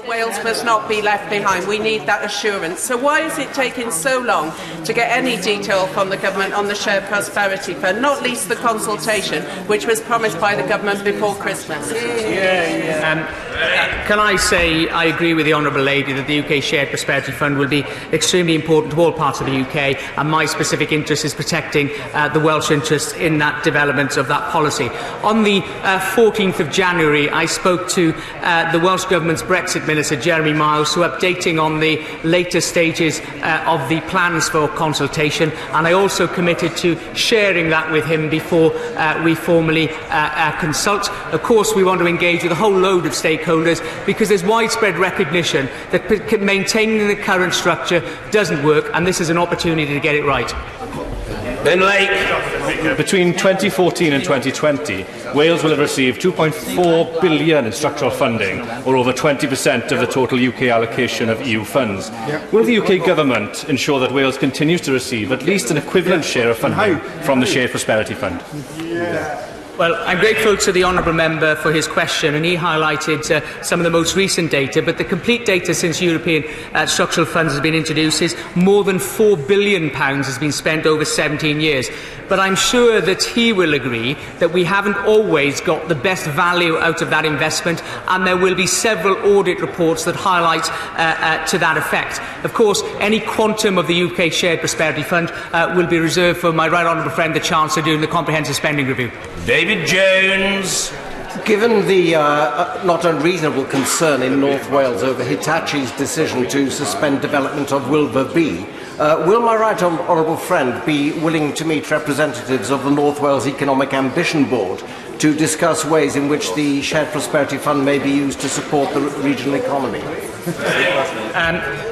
Wales must not be left behind. We need that assurance. So why is it taking so long to get any detail from the government on the Shared Prosperity Fund, not least the consultation, which was promised by the government before Christmas? Can I say I agree with the Honourable Lady that the UK Shared Prosperity Fund will be extremely important to all parts of the UK, and my specific interest is protecting the Welsh interests in that development of that policy. On the 14th of January, I spoke to the Welsh Government's Brexit Minister, Jeremy Miles, who updating on the later stages of the plans for consultation, and I also committed to sharing that with him before we formally consult. Of course, we want to engage with a whole load of stakeholders because there's widespread recognition that maintaining the current structure doesn't work, and this is an opportunity to get it right. Ben Lake. Between 2014 and 2020, Wales will have received £2.4 billion in structural funding, or over 20% of the total UK allocation of EU funds. Will the UK Government ensure that Wales continues to receive at least an equivalent share of funding from the Shared Prosperity Fund? Well, I'm grateful to the Honourable Member for his question, and he highlighted some of the most recent data, but the complete data since European structural funds has been introduced is more than £4 billion has been spent over 17 years. But I'm sure that he will agree that we haven't always got the best value out of that investment, and there will be several audit reports that highlight to that effect. Of course, any quantum of the UK Shared Prosperity Fund will be reserved for my right honourable friend, the Chancellor, during the comprehensive spending review. David Jones. Given the not unreasonable concern in North Wales over Hitachi's decision to suspend development of Wilbur B, will my right honourable friend be willing to meet representatives of the North Wales Economic Ambition Board to discuss ways in which the Shared Prosperity Fund may be used to support the regional economy?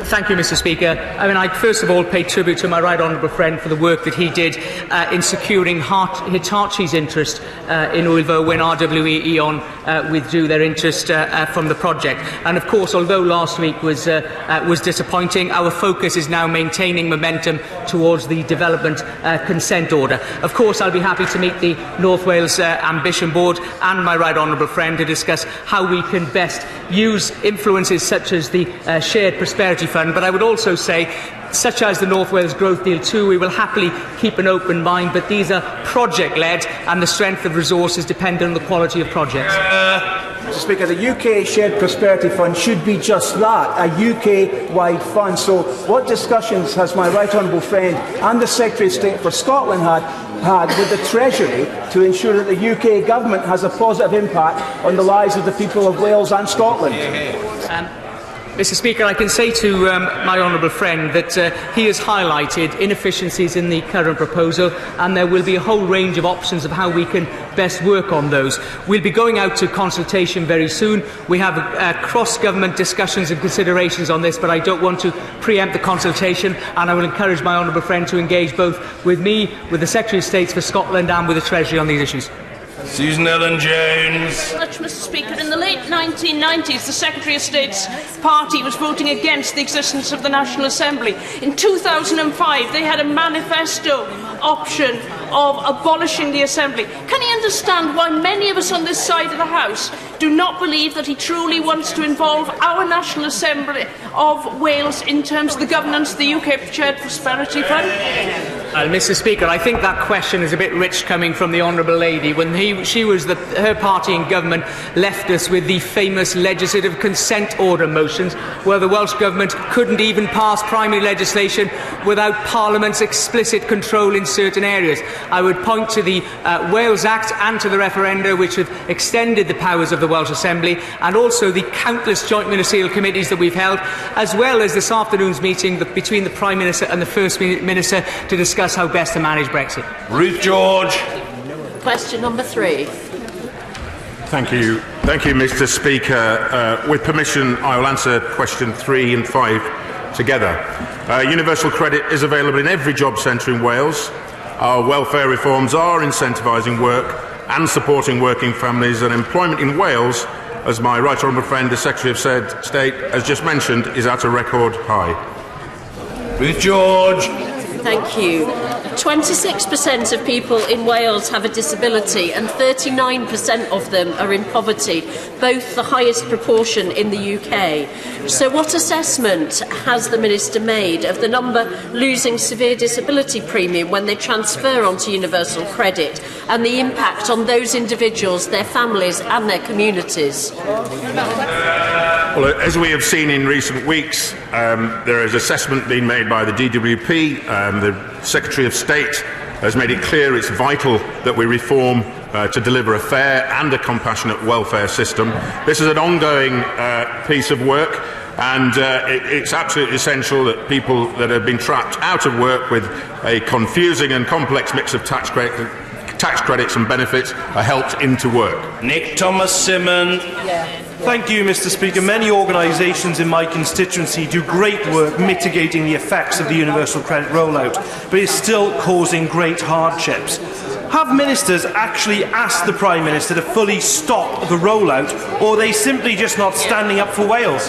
Thank you, Mr. Speaker. I first of all pay tribute to my right honourable friend for the work that he did in securing Hitachi's interest in Ulva when RWE Eon withdrew their interest from the project. And of course, although last week was disappointing, our focus is now maintaining momentum towards the development consent order. Of course, I'll be happy to meet the North Wales Ambition Board and my right honourable friend to discuss how we can best use influences such as the Shared Prosperity Fund, but I would also say, such as the North Wales Growth Deal too, we will happily keep an open mind, but these are project-led and the strength of resources depend on the quality of projects. Mr. Speaker, the UK Shared Prosperity Fund should be just that, a UK-wide fund. So what discussions has my right honourable friend and the Secretary of State for Scotland had with the Treasury to ensure that the UK Government has a positive impact on the lives of the people of Wales and Scotland? Mr. Speaker, I can say to my honourable friend that he has highlighted inefficiencies in the current proposal, and there will be a whole range of options of how we can best work on those. We'll be going out to consultation very soon. We have cross-government discussions and considerations on this, but I don't want to preempt the consultation, and I will encourage my honourable friend to engage both with me, with the Secretary of State for Scotland and with the Treasury on these issues. Susan Ellen Jones. Much, Mr. Speaker. In the late 1990s, the Secretary of State's party was voting against the existence of the National Assembly. In 2005, they had a manifesto option of abolishing the Assembly. Can he understand why many of us on this side of the House do not believe that he truly wants to involve our National Assembly of Wales in terms of the governance of the UK Shared Prosperity Fund? Mr. Speaker, I think that question is a bit rich coming from the Honourable Lady. When her party in government left us with the famous legislative consent order motions, where the Welsh Government couldn't even pass primary legislation without Parliament's explicit control in certain areas. I would point to the Wales Act and to the referenda, which have extended the powers of the Welsh Assembly, and also the countless joint ministerial committees that we've held, as well as this afternoon's meeting between the Prime Minister and the First Minister to discuss how best to manage Brexit. Ruth George. Question number 3. Thank you, Mr. Speaker. With permission, I will answer question 3 and 5 together. Universal credit is available in every job centre in Wales. Our welfare reforms are incentivising work and supporting working families, and employment in Wales, as my right honourable friend, the Secretary of State, has just mentioned, is at a record high. Ruth George. Thank you. 26% of people in Wales have a disability and 39% of them are in poverty, both the highest proportion in the UK. So what assessment has the Minister made of the number losing severe disability premium when they transfer onto universal credit and the impact on those individuals, their families and their communities? Well, as we have seen in recent weeks, there is assessment being made by the DWP. The Secretary of State has made it clear it's vital that we reform to deliver a fair and a compassionate welfare system. This is an ongoing piece of work, and it's absolutely essential that people that have been trapped out of work with a confusing and complex mix of tax credits and benefits are helped into work. Nick Thomas-Simon. Thank you, Mr. Speaker. Many organisations in my constituency do great work mitigating the effects of the universal credit rollout, but it's still causing great hardships. Have ministers actually asked the Prime Minister to fully stop the rollout, or are they simply just not standing up for Wales?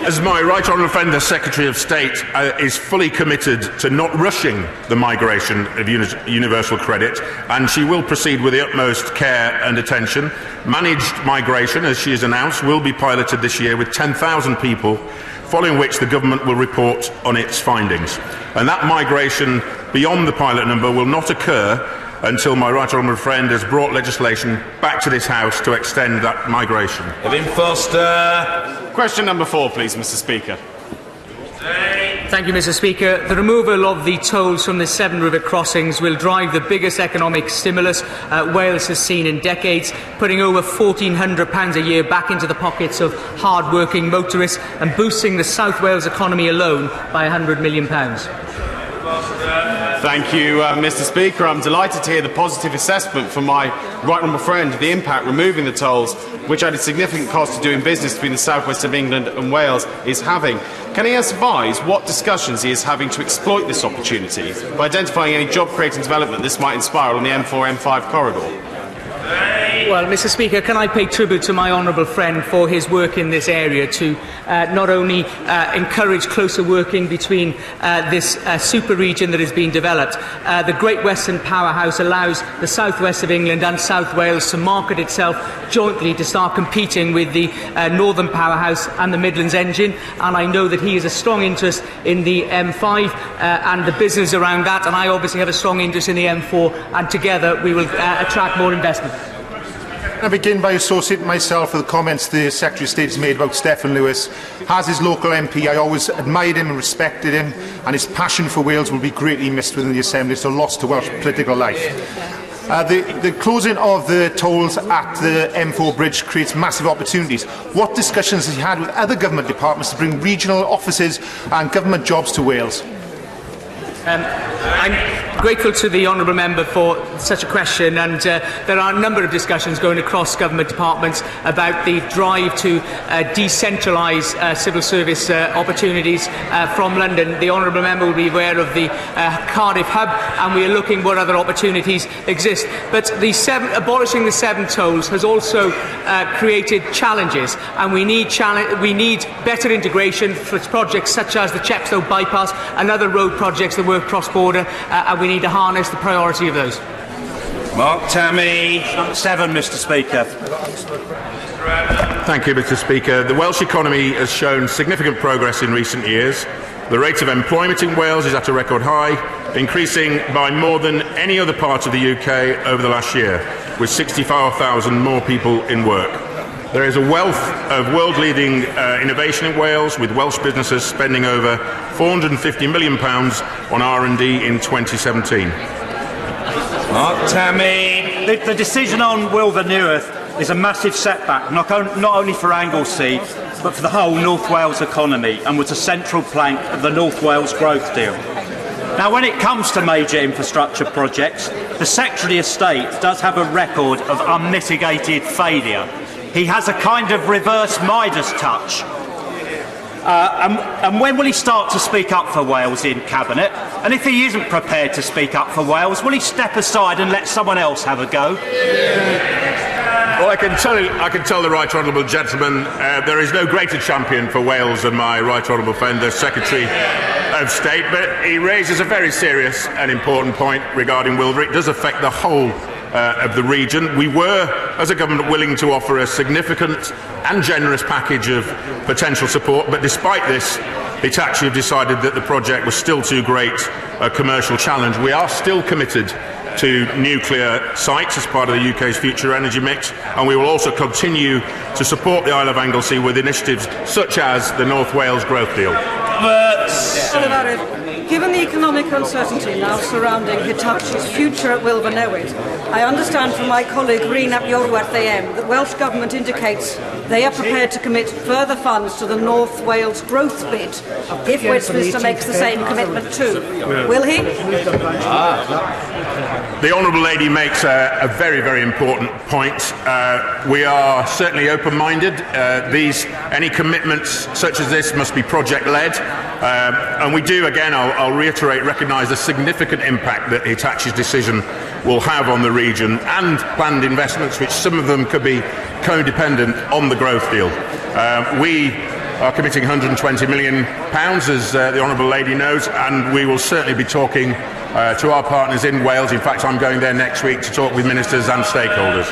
As my right honourable friend, the Secretary of State, is fully committed to not rushing the migration of universal credit, and she will proceed with the utmost care and attention. Managed migration, as she has announced, will be piloted this year with 10,000 people, following which the government will report on its findings. And that migration beyond the pilot number will not occur until my right honourable friend has brought legislation back to this House to extend that migration. Evan Foster. Question number 4, please, Mr. Speaker. Thank you, Mr. Speaker. The removal of the tolls from the Severn River crossings will drive the biggest economic stimulus Wales has seen in decades, putting over £1,400 a year back into the pockets of hard-working motorists and boosting the South Wales economy alone by £100 million. Thank you, Mr. Speaker. I'm delighted to hear the positive assessment from my right honourable friend of the impact removing the tolls, which added significant cost to doing business between the southwest of England and Wales, is having. Can he advise what discussions he is having to exploit this opportunity by identifying any job-creating development this might inspire on the M4-M5 corridor? Well, Mr. Speaker, can I pay tribute to my honourable friend for his work in this area to not only encourage closer working between this super region that is being developed. The Great Western Powerhouse allows the southwest of England and South Wales to market itself jointly to start competing with the Northern Powerhouse and the Midlands engine, and I know that he has a strong interest in the M5 and the business around that, and I obviously have a strong interest in the M4, and together we will attract more investment. I begin by associating myself with the comments the Secretary of State has made about Stephen Lewis. As his local MP, I always admired him and respected him, and his passion for Wales will be greatly missed within the Assembly. It's a loss to Welsh political life. The closing of the tolls at the M4 bridge creates massive opportunities. What discussions has he had with other government departments to bring regional offices and government jobs to Wales? I'm grateful to the honourable member for such a question, and there are a number of discussions going across government departments about the drive to decentralise civil service opportunities from London. The honourable member will be aware of the Cardiff hub, and we are looking what other opportunities exist. But abolishing the 7 tolls has also created challenges, and we need better integration for projects such as the Chepstow bypass and other road projects that work cross-border, and we need to harness the priority of those. Mark Tammy. 7, Mr. Speaker. Thank you, Mr. Speaker. The Welsh economy has shown significant progress in recent years. The rate of employment in Wales is at a record high, increasing by more than any other part of the UK over the last year, with 65,000 more people in work. There is a wealth of world-leading innovation in Wales, with Welsh businesses spending over £450 million on R&D in 2017. Mark Tammy. The decision on Wilver Newarth is a massive setback, not only for Anglesey, but for the whole North Wales economy, and was a central plank of the North Wales Growth Deal. Now, when it comes to major infrastructure projects, the Secretary of State does have a record of unmitigated failure. He has a kind of reverse Midas touch. And when will he start to speak up for Wales in Cabinet? And if he isn't prepared to speak up for Wales, will he step aside and let someone else have a go? Well, I can tell the right honourable gentleman there is no greater champion for Wales than my right honourable friend, the Secretary of State, but he raises a very serious and important point regarding Wilver. It does affect the whole of the region. We were, as a government, willing to offer a significant and generous package of potential support, but despite this, Hitachi have decided that the project was still too great a commercial challenge. We are still committed to nuclear sites as part of the UK's future energy mix, and we will also continue to support the Isle of Anglesey with initiatives such as the North Wales Growth Deal. Given the economic uncertainty now surrounding Hitachi's future at Wilver Newydd, I understand from my colleague Rhyn ap Iorwerth AM that Welsh Government indicates they are prepared to commit further funds to the North Wales growth bid if Westminster makes the same commitment too. Will he? The Honourable Lady makes a very, very important point. We are certainly open-minded. Any commitments such as this must be project-led, and we do, again, I'll reiterate, recognise the significant impact that Hitachi's decision will have on the region and planned investments, which some of them could be codependent on the growth deal. We are committing £120 million, as the Honourable Lady knows, and we will certainly be talking to our partners in Wales. In fact, I'm going there next week to talk with ministers and stakeholders.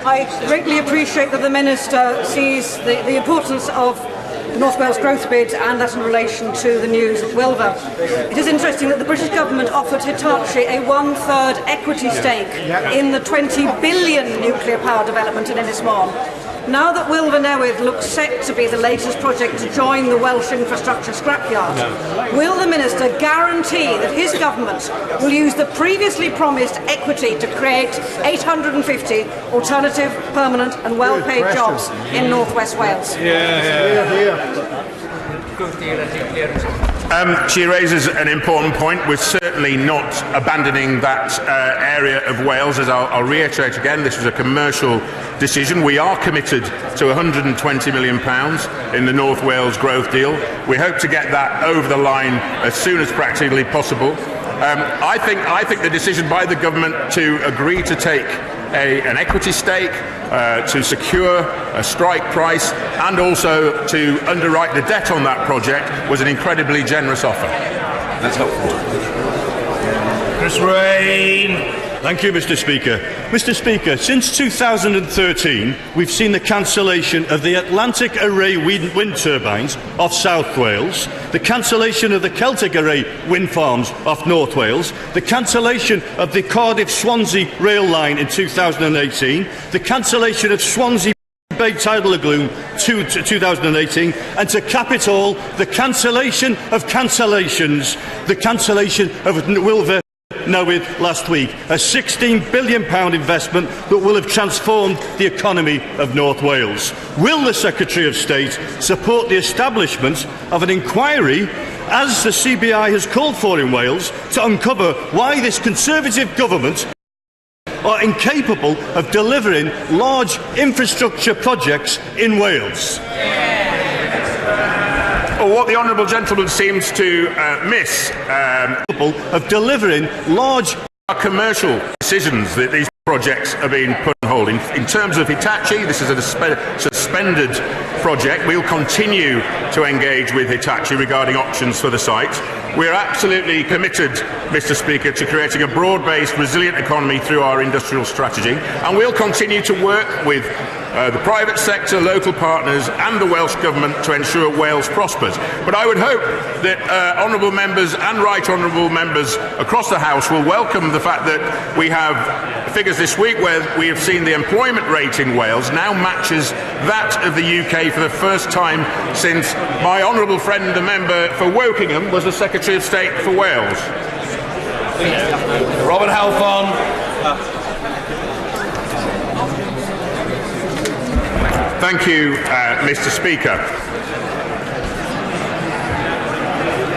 I greatly appreciate that the Minister sees the importance of the North Wales growth bid and that in relation to the news at Wilver. It is interesting that the British government offered Hitachi a 1/3 equity stake in the 20 billion nuclear power development in Ynys-Môn. Now that Wilver Newydd looks set to be the latest project to join the Welsh infrastructure scrapyard, will the Minister guarantee that his government will use the previously promised equity to create 850 alternative, permanent and well-paid jobs in North West Wales? She raises an important point. We're certainly not abandoning that area of Wales. As I'll reiterate again, this was a commercial decision. We are committed to £120 million in the North Wales growth deal. We hope to get that over the line as soon as practically possible. I think the decision by the government to agree to take an equity stake, to secure a strike price, and also to underwrite the debt on that project was an incredibly generous offer. That's helpful. Chris Rain. Thank you, Mr. Speaker. Mr. Speaker, since 2013, we've seen the cancellation of the Atlantic Array wind turbines off South Wales, the cancellation of the Celtic Array wind farms off North Wales, the cancellation of the Cardiff-Swansea rail line in 2018, the cancellation of Swansea Bay Tidal Lagoon to 2018, and to cap it all, the cancellation of cancellations, the cancellation of Wilver Newydd last week, a £16 billion investment that will have transformed the economy of North Wales. Will the Secretary of State support the establishment of an inquiry, as the CBI has called for in Wales, to uncover why this Conservative government are incapable of delivering large infrastructure projects in Wales? Well, what the honourable gentleman seems to miss of delivering large commercial decisions that these projects are being put on hold. In terms of Hitachi, this is a suspended project. We'll continue to engage with Hitachi regarding options for the site. We are absolutely committed, Mr. Speaker, to creating a broad-based, resilient economy through our industrial strategy, and we'll continue to work with the private sector, local partners and the Welsh Government to ensure Wales prospers. But I would hope that honourable members and right honourable members across the House will welcome the fact that we have figures this week where we have seen the employment rate in Wales now matches that of the UK for the first time since my honourable friend, the member for Wokingham, was the Secretary of State for Wales. Robert Halfon. Thank you, Mr. Speaker.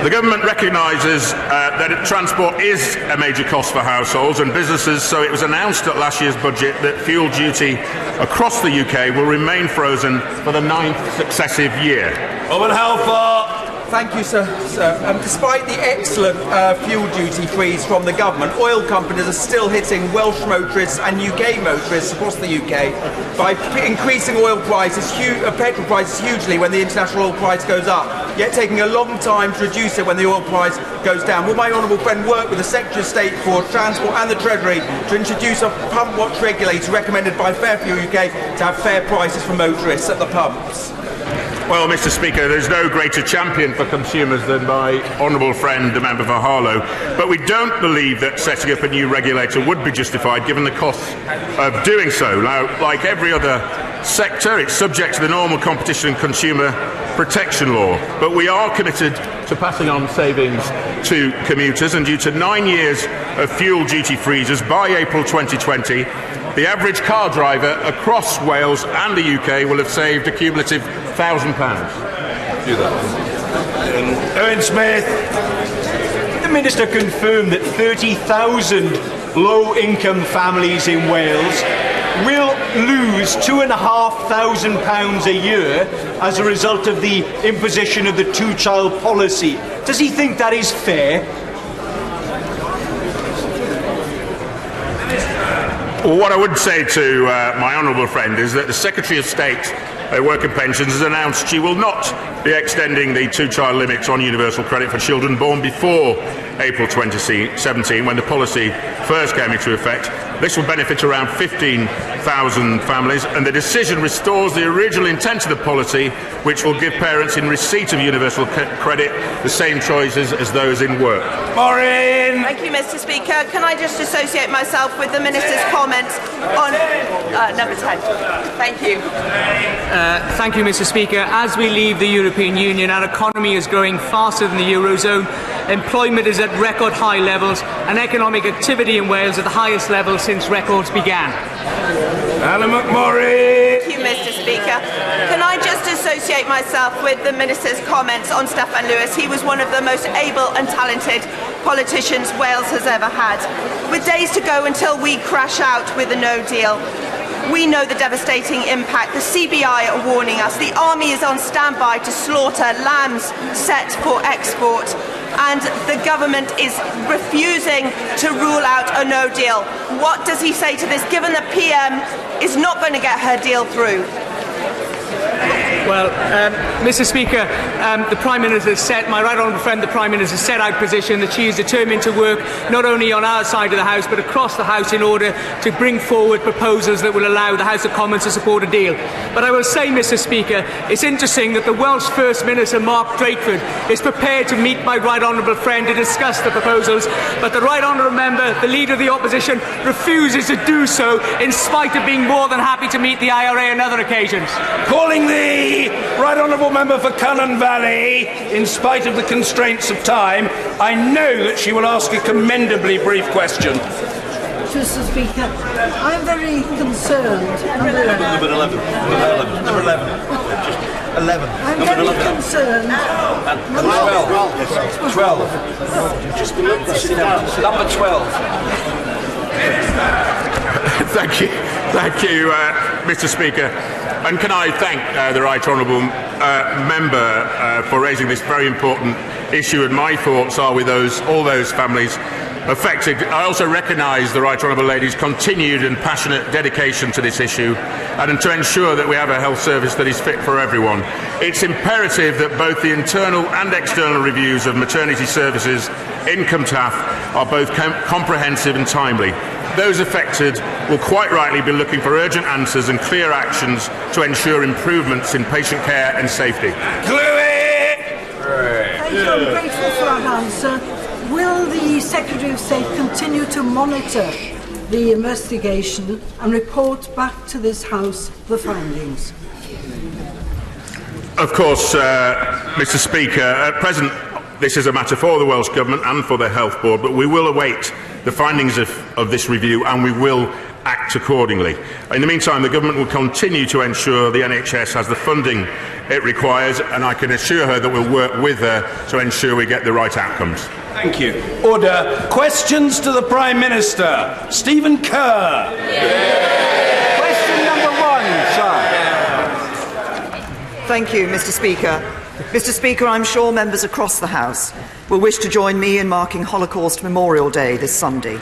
The government recognises that transport is a major cost for households and businesses, so it was announced at last year's budget that fuel duty across the UK will remain frozen for the 9th successive year. Robert Halfon. Thank you, sir. Despite the excellent fuel duty freeze from the government, oil companies are still hitting Welsh motorists and UK motorists across the UK by increasing oil prices, petrol prices hugely when the international oil price goes up, yet taking a long time to reduce it when the oil price goes down. Will my honourable friend work with the Secretary of State for Transport and the Treasury to introduce a pump watch regulator recommended by Fair Fuel UK to have fair prices for motorists at the pumps? Well, Mr. Speaker, there's no greater champion for consumers than my honourable friend, the member for Harlow. But we don't believe that setting up a new regulator would be justified given the costs of doing so. Now, like every other sector, it's subject to the normal competition and consumer protection law. But we are committed to passing on savings to commuters, and due to 9 years of fuel duty freezes by April 2020, the average car driver across Wales and the UK will have saved a cumulative £1,000. Do that. Owen Smith. The Minister confirmed that 30,000 low-income families in Wales will lose £2,500 a year as a result of the imposition of the two-child policy. Does he think that is fair? Well, what I would say to my honourable friend is that the Secretary of State Work and Pensions has announced she will not be extending the two-child limits on universal credit for children born before April 2017, when the policy first came into effect. This will benefit around 15,000 families, and the decision restores the original intent of the policy, which will give parents in receipt of universal credit the same choices as those in work. Maureen! Thank you, Mr. Speaker. Can I just associate myself with the Minister's comments on number 10? Thank you. Thank you, Mr. Speaker. As we leave the European Union, our economy is growing faster than the Eurozone, employment is at record high levels, and economic activity in Wales at the highest level since records began. Alan McMurray. Thank you, Mr. Speaker. Can I just associate myself with the Minister's comments on Steffan Lewis? He was one of the most able and talented politicians Wales has ever had. With days to go until we crash out with a no deal, we know the devastating impact. The CBI are warning us. The army is on standby to slaughter lambs set for export, and the government is refusing to rule out a no deal. What does he say to this, given that PM is not going to get her deal through? Well, Mr. Speaker, the Prime Minister has set, my right honourable friend, the Prime Minister, set out position that she is determined to work not only on our side of the House but across the House in order to bring forward proposals that will allow the House of Commons to support a deal. But I will say, Mr. Speaker, it's interesting that the Welsh First Minister, Mark Drakeford, is prepared to meet my right honourable friend to discuss the proposals, but the right honourable member, the Leader of the Opposition, refuses to do so in spite of being more than happy to meet the IRA on other occasions. Calling the right honourable member for Cullen Valley, in spite of the constraints of time, I know that she will ask a commendably brief question. Mr. Speaker, I am very concerned. Number 11. Number 11. Number 11. 11. I'm very concerned. Number 12. 12. Number 12. Thank you, Mr. Speaker. And can I thank the right honourable member for raising this very important issue, and my thoughts are with all those families affected. I also recognise the right honourable lady's continued and passionate dedication to this issue and to ensure that we have a health service that is fit for everyone. It's imperative that both the internal and external reviews of maternity services in Cwmtaf are both comprehensive and timely. Those affected will quite rightly be looking for urgent answers and clear actions to ensure improvements in patient care and safety. Thank you. I'm grateful for that answer. Will the Secretary of State continue to monitor the investigation and report back to this House the findings? Of course, Mr. Speaker, at present this is a matter for the Welsh Government and for the Health Board, but we will await the findings of this review and we will act accordingly. In the meantime, the Government will continue to ensure the NHS has the funding it requires, and I can assure her that we'll work with her to ensure we get the right outcomes. Thank you. Order. Questions to the Prime Minister. Stephen Kerr. Question number 1, sir. Thank you, Mr. Speaker. Mr. Speaker, I'm sure members across the House will wish to join me in marking Holocaust Memorial Day this Sunday.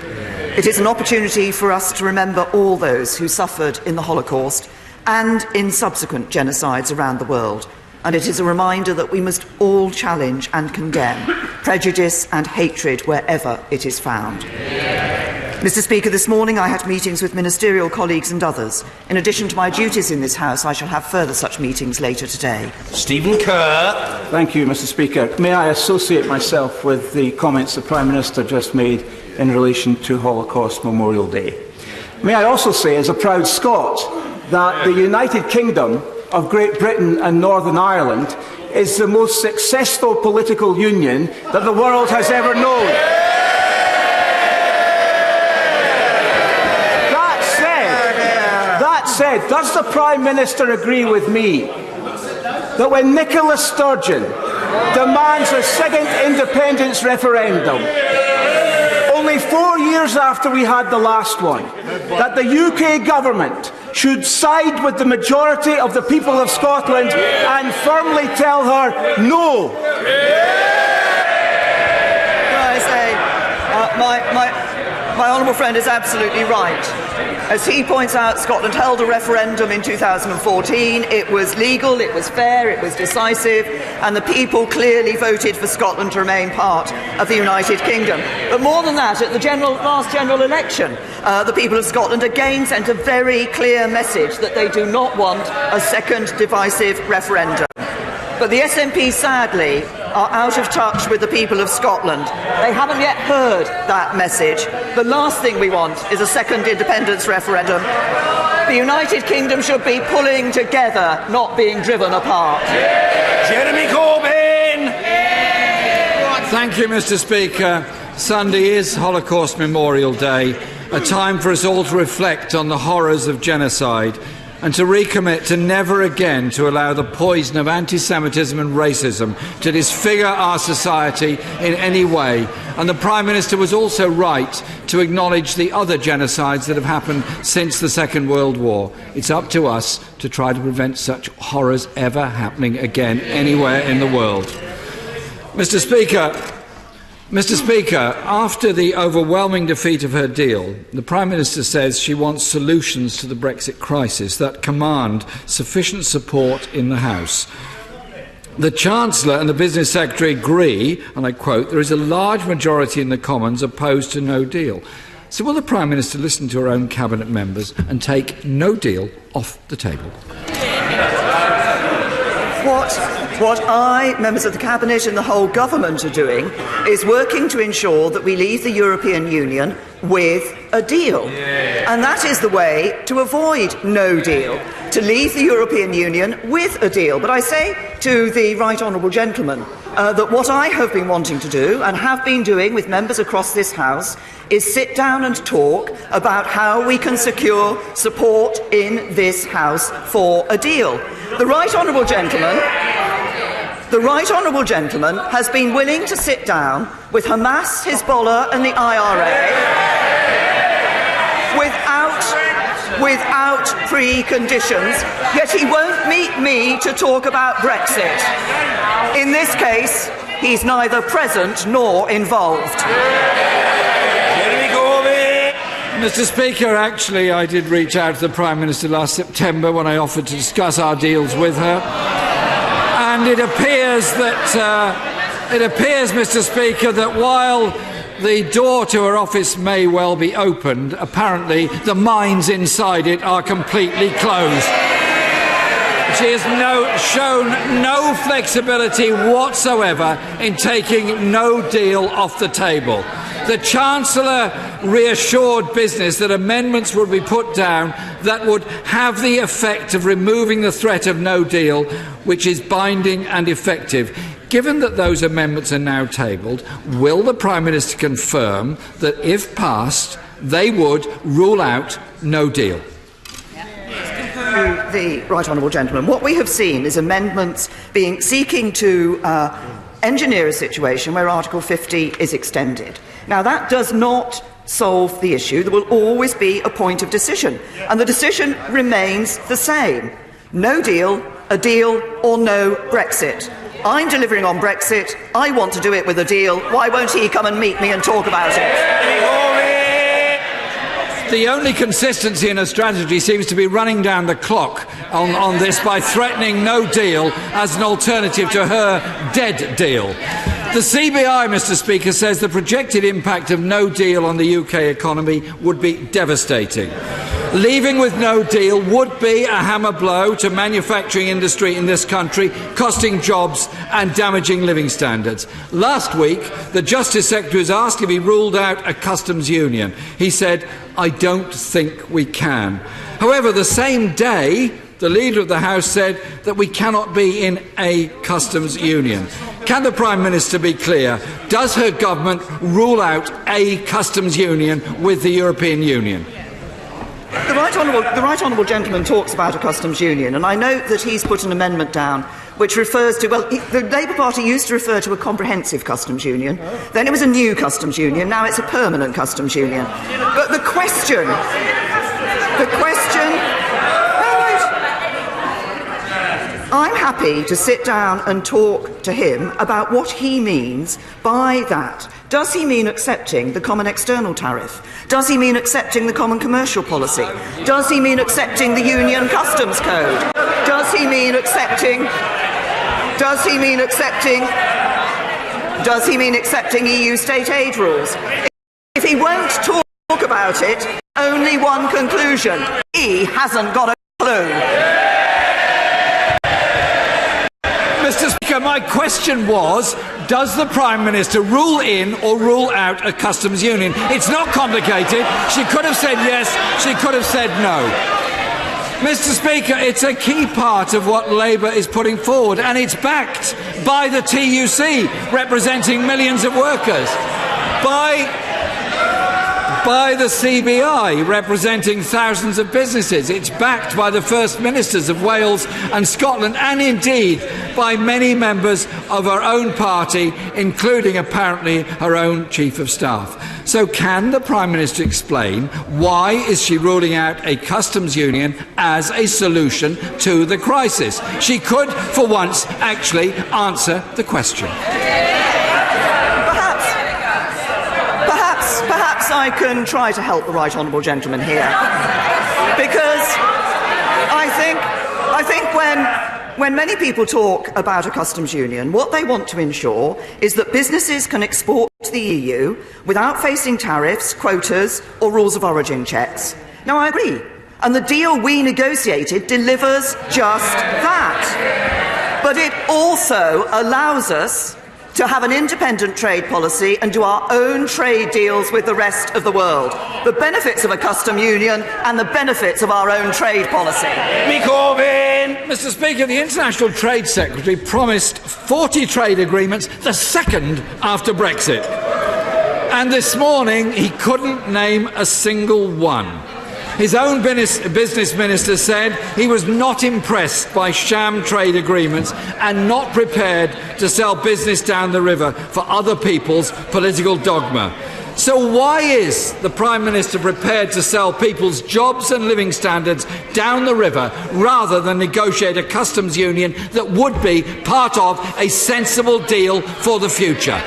It is an opportunity for us to remember all those who suffered in the Holocaust and in subsequent genocides around the world. And it is a reminder that we must all challenge and condemn prejudice and hatred wherever it is found. Mr. Speaker, this morning I had meetings with ministerial colleagues and others. In addition to my duties in this House, I shall have further such meetings later today. Stephen Kerr. Thank you, Mr. Speaker. May I associate myself with the comments the Prime Minister just made in relation to Holocaust Memorial Day. May I also say, as a proud Scot, that the United Kingdom of Great Britain and Northern Ireland is the most successful political union that the world has ever known. That said, does the Prime Minister agree with me that when Nicola Sturgeon demands a second independence referendum, only 4 years after we had the last one, that the UK government should side with the majority of the people of Scotland and firmly tell her no? Can I say, my honourable friend is absolutely right. As he points out, Scotland held a referendum in 2014. It was legal, it was fair, it was decisive, and the people clearly voted for Scotland to remain part of the United Kingdom. But more than that, at the last general election, the people of Scotland again sent a very clear message that they do not want a second divisive referendum. But the SNP, sadly, are out of touch with the people of Scotland. They haven't yet heard that message. The last thing we want is a second independence referendum. The United Kingdom should be pulling together, not being driven apart. Jeremy Corbyn! Thank you, Mr. Speaker. Sunday is Holocaust Memorial Day, a time for us all to reflect on the horrors of genocide and to recommit to never again to allow the poison of anti-Semitism and racism to disfigure our society in any way. And the Prime Minister was also right to acknowledge the other genocides that have happened since the Second World War. It's up to us to try to prevent such horrors ever happening again anywhere in the world. Mr. Speaker, after the overwhelming defeat of her deal, the Prime Minister says she wants solutions to the Brexit crisis that command sufficient support in the House. The Chancellor and the Business Secretary agree, and I quote, there is a large majority in the Commons opposed to no deal. So will the Prime Minister listen to her own Cabinet members and take no deal off the table? What I, members of the Cabinet and the whole government are doing is working to ensure that we leave the European Union with a deal. And that is the way to avoid no deal, to leave the European Union with a deal. But I say to the right honourable gentleman that what I have been wanting to do and have been doing with members across this House is sit down and talk about how we can secure support in this House for a deal. The right honourable gentleman has been willing to sit down with Hamas, Hezbollah and the IRA without preconditions, yet he won't meet me to talk about Brexit. In this case, he's neither present nor involved. Mr. Speaker, actually, I did reach out to the Prime Minister last September when I offered to discuss our deals with her. And it appears, Mr. Speaker, that while the door to her office may well be opened, apparently the minds inside it are completely closed. She has shown no flexibility whatsoever in taking no deal off the table. The Chancellor reassured business that amendments would be put down that would have the effect of removing the threat of no deal, which is binding and effective. Given that those amendments are now tabled, will the Prime Minister confirm that, if passed, they would rule out no deal? The right honourable gentleman, what we have seen is amendments seeking to engineer a situation where Article 50 is extended. Now, that does not solve the issue. There will always be a point of decision, and the decision remains the same. No deal, a deal, or no Brexit. I'm delivering on Brexit. I want to do it with a deal. Why won't he come and meet me and talk about it? The only consistency in her strategy seems to be running down the clock on this by threatening no deal as an alternative to her dead deal. The CBI, Mr. Speaker, says the projected impact of no deal on the UK economy would be devastating. Leaving with no deal would be a hammer blow to manufacturing industry in this country, costing jobs and damaging living standards. Last week, the Justice Secretary was asked if he ruled out a customs union. He said, "I don't think we can." However, the same day, the Leader of the House said that we cannot be in a customs union. Can the Prime Minister be clear? Does her government rule out a customs union with the European Union? The right honourable gentleman talks about a customs union, and I note that he's put an amendment down which refers to, well, the Labour Party used to refer to a comprehensive customs union, then it was a new customs union, now it's a permanent customs union. But the question, I'm happy to sit down and talk to him about what he means by that. Does he mean accepting the common external tariff? Does he mean accepting the common commercial policy? Does he mean accepting the union customs code? Does he mean accepting EU state aid rules? If he won't talk about it, only one conclusion: he hasn't got a clue. Mr. Speaker, my question was, does the Prime Minister rule in or rule out a customs union? It's not complicated. She could have said yes, she could have said no. Mr. Speaker, it's a key part of what Labour is putting forward, and it's backed by the TUC, representing millions of workers, by the CBI, representing thousands of businesses. It's backed by the First Ministers of Wales and Scotland, and indeed by many members of her own party, including apparently her own Chief of Staff. So can the Prime Minister explain why is she ruling out a customs union as a solution to the crisis? She could, for once, actually answer the question. Perhaps I can try to help the right honourable gentleman here, because I think when many people talk about a customs union, what they want to ensure is that businesses can export to the EU without facing tariffs, quotas or rules of origin checks. Now, I agree, and the deal we negotiated delivers just that. But it also allows us to have an independent trade policy and do our own trade deals with the rest of the world. The benefits of a custom union and the benefits of our own trade policy. Mr. Speaker, the International Trade Secretary promised 40 trade agreements the second after Brexit. And this morning he couldn't name a single one. His own business minister said he was not impressed by sham trade agreements and not prepared to sell business down the river for other people's political dogma. So why is the Prime Minister prepared to sell people's jobs and living standards down the river rather than negotiate a customs union that would be part of a sensible deal for the future?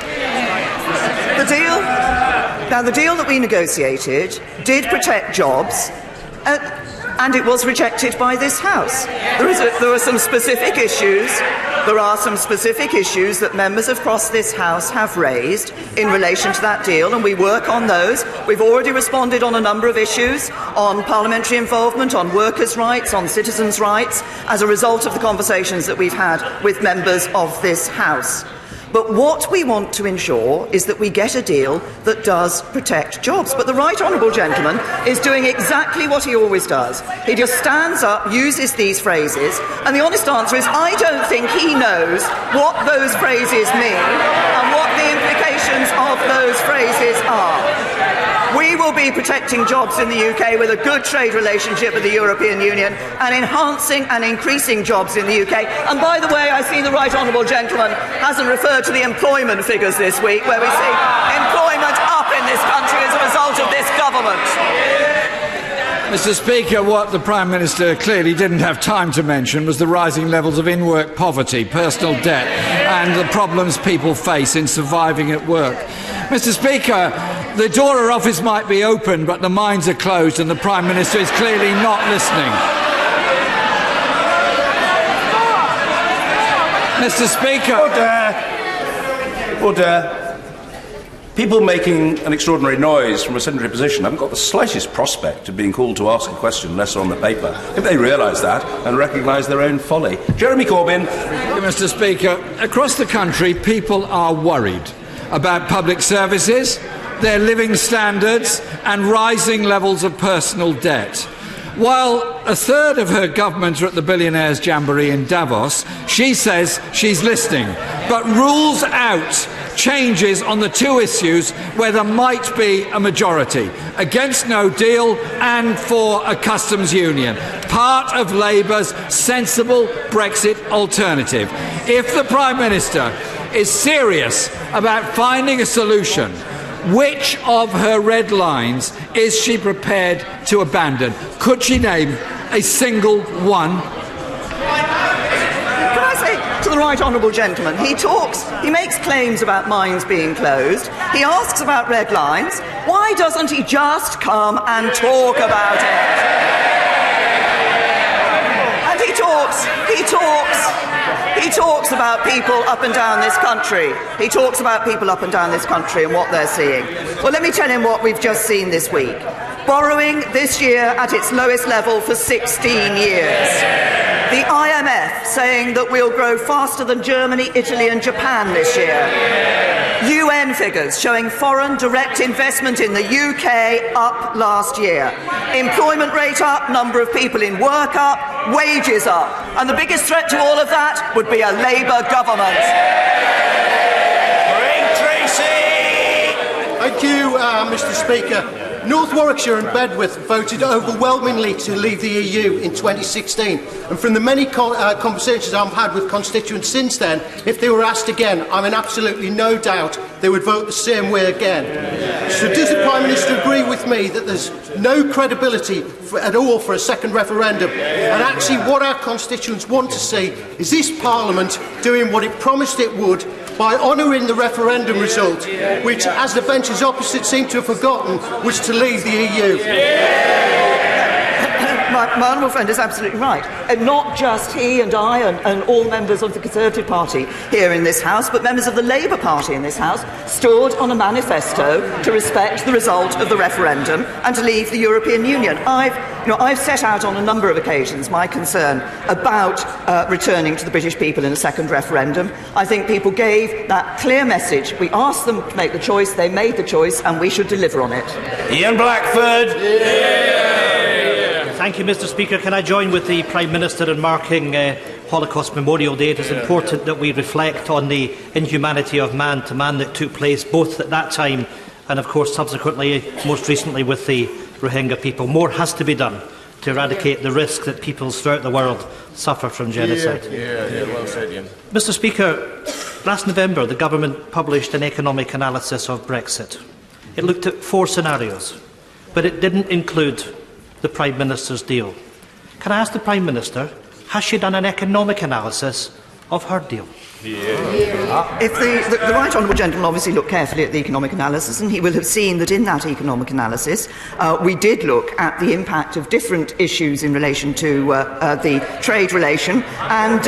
The deal that we negotiated did protect jobs, and it was rejected by this House. There are some specific issues. There are some specific issues that members across this House have raised in relation to that deal, and we work on those. We've already responded on a number of issues, on parliamentary involvement, on workers' rights, on citizens' rights, as a result of the conversations that we've had with members of this House. But what we want to ensure is that we get a deal that does protect jobs. But the right honourable gentleman is doing exactly what he always does. He just stands up, uses these phrases, and the honest answer is I don't think he knows what those phrases mean and what the implications of those phrases are. We will be protecting jobs in the UK with a good trade relationship with the European Union and enhancing and increasing jobs in the UK. And by the way, I see the right honourable gentleman hasn't referred to the employment figures this week, where we see employment up in this country as a result of this government. Mr. Speaker, what the Prime Minister clearly didn't have time to mention was the rising levels of in-work poverty, personal debt and the problems people face in surviving at work. Mr. Speaker, the door of office might be open, but the minds are closed and the Prime Minister is clearly not listening. Mr. Speaker. Order. People making an extraordinary noise from a sedentary position haven't got the slightest prospect of being called to ask a question unless on the paper, if they realise that and recognise their own folly. Jeremy Corbyn. Mr. Speaker, across the country, people are worried about public services, their living standards and rising levels of personal debt. While a third of her government are at the Billionaires' Jamboree in Davos, she says she's listening, but rules out changes on the two issues where there might be a majority: against no deal and for a customs union, part of Labour's sensible Brexit alternative. If the Prime Minister is serious about finding a solution, which of her red lines is she prepared to abandon? Could she name a single one? Can I say to the right honourable gentleman, he makes claims about mines being closed, he asks about red lines, why doesn't he just come and talk about it? And he talks about people up and down this country. He talks about people up and down this country and what they're seeing. Well, let me tell him what we've just seen this week. Borrowing this year at its lowest level for 16 years. The IMF saying that we'll grow faster than Germany, Italy and Japan this year. UN figures showing foreign direct investment in the UK up last year. Employment rate up, number of people in work up, wages up. And the biggest threat to all of that would be a Labour government. Thank you, Mr. Speaker. North Warwickshire and Bedworth voted overwhelmingly to leave the EU in 2016, and from the many conversations I've had with constituents since then, if they were asked again, I'm in absolutely no doubt they would vote the same way again. So does the Prime Minister agree with me that there's no credibility at all for a second referendum, and actually what our constituents want to see is this Parliament doing what it promised it would by honouring the referendum result, which, as the benches opposite seem to have forgotten, was to leave the EU? My honourable friend is absolutely right. And not just he and I and all members of the Conservative Party here in this House, but members of the Labour Party in this House stood on a manifesto to respect the result of the referendum and to leave the European Union. I've set out on a number of occasions my concern about returning to the British people in a second referendum. I think people gave that clear message. We asked them to make the choice, they made the choice, and we should deliver on it. Ian Blackford. Thank you, Mr. Speaker. Can I join with the Prime Minister in marking Holocaust Memorial Day? It is important that we reflect on the inhumanity of man to man that took place both at that time and, of course, subsequently, most recently with the Rohingya people. More has to be done to eradicate the risk that peoples throughout the world suffer from genocide. Well said, Ian. Mr. Speaker, last November the government published an economic analysis of Brexit. It looked at 4 scenarios, but it didn't include the Prime Minister's deal. Can I ask the Prime Minister, has she done an economic analysis of her deal? If the right honourable gentleman obviously looked carefully at the economic analysis, and he will have seen that in that economic analysis we did look at the impact of different issues in relation to the trade relation and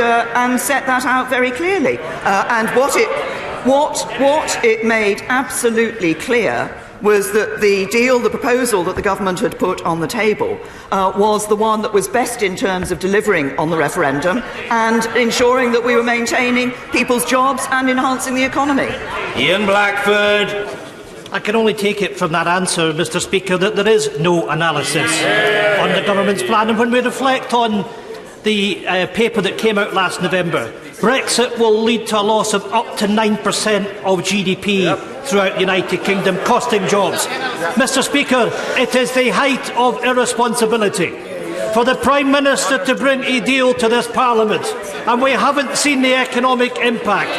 set that out very clearly. And what it made absolutely clear was that the deal, the proposal that the government had put on the table was the one that was best in terms of delivering on the referendum and ensuring that we were maintaining people's jobs and enhancing the economy. Ian Blackford. I can only take it from that answer, Mr. Speaker, that there is no analysis on the government's plan. And when we reflect on the paper that came out last November, Brexit will lead to a loss of up to 9% of GDP throughout the United Kingdom, costing jobs. Mr. Speaker, it is the height of irresponsibility for the Prime Minister to bring a deal to this Parliament, and we haven't seen the economic impact.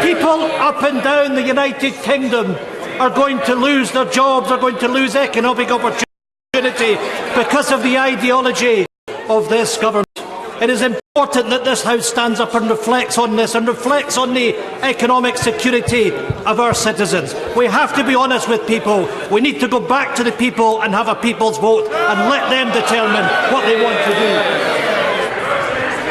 People up and down the United Kingdom are going to lose their jobs, are going to lose economic opportunities. opportunity because of the ideology of this government. It is important that this House stands up and reflects on this and reflects on the economic security of our citizens. We have to be honest with people. We need to go back to the people and have a people's vote and let them determine what they want to do.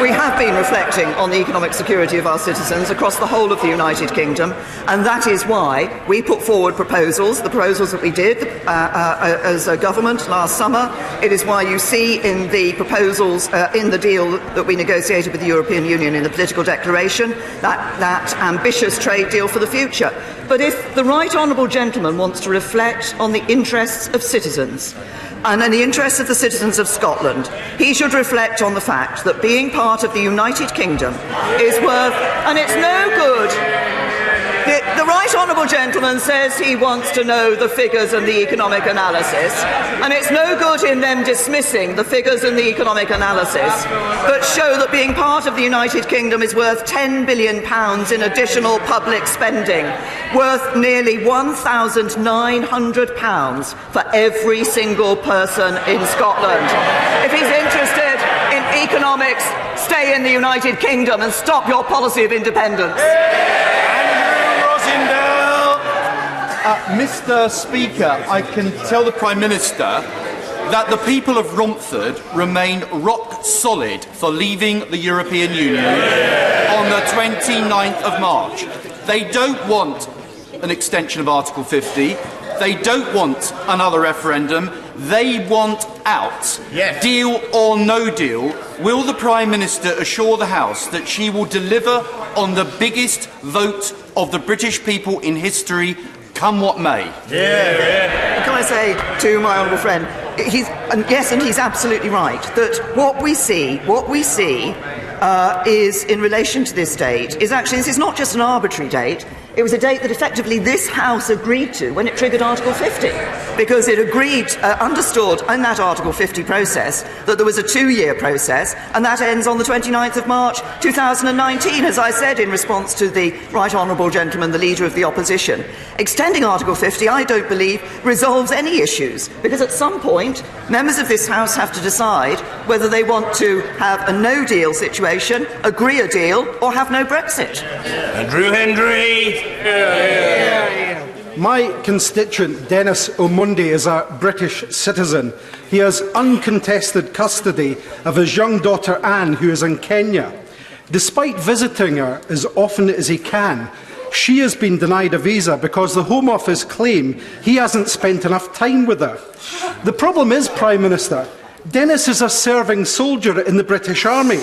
We have been reflecting on the economic security of our citizens across the whole of the United Kingdom, and that is why we put forward proposals, the proposals that we did as a government last summer. It is why you see in the proposals in the deal that we negotiated with the European Union in the political declaration that ambitious trade deal for the future. But if the right honourable gentleman wants to reflect on the interests of citizens, and in the interests of the citizens of Scotland, he should reflect on the fact that being part of the United Kingdom is worth, and it's no good. The right honourable gentleman says he wants to know the figures and the economic analysis, and it's no good in them dismissing the figures and the economic analysis, but show that being part of the United Kingdom is worth £10 billion in additional public spending, worth nearly £1,900 for every single person in Scotland. If he's interested in economics, stay in the United Kingdom and stop your policy of independence. Mr. Speaker, I can tell the Prime Minister that the people of Romford remain rock solid for leaving the European Union on the 29th of March. They don't want an extension of Article 50. They don't want another referendum. They want out. Yes. Deal or no deal. Will the Prime Minister assure the House that she will deliver on the biggest vote of the British people in history, come what may? Can I say to my honourable friend, he's absolutely right, that what we see is, in relation to this date, is actually, this is not just an arbitrary date. It was a date that effectively this House agreed to when it triggered Article 50, because it agreed, understood in that Article 50 process that there was a 2-year process, and that ends on the 29th of March 2019, as I said in response to the right honourable gentleman, the Leader of the Opposition. Extending Article 50, I don't believe, resolves any issues, because at some point, members of this House have to decide whether they want to have a no-deal situation, agree a deal, or have no Brexit. Andrew Hendry. My constituent, Dennis O'Mundy, is a British citizen. He has uncontested custody of his young daughter Anne, who is in Kenya. Despite visiting her as often as he can, she has been denied a visa because the Home Office claim he hasn't spent enough time with her. The problem is, Prime Minister, Dennis is a serving soldier in the British Army.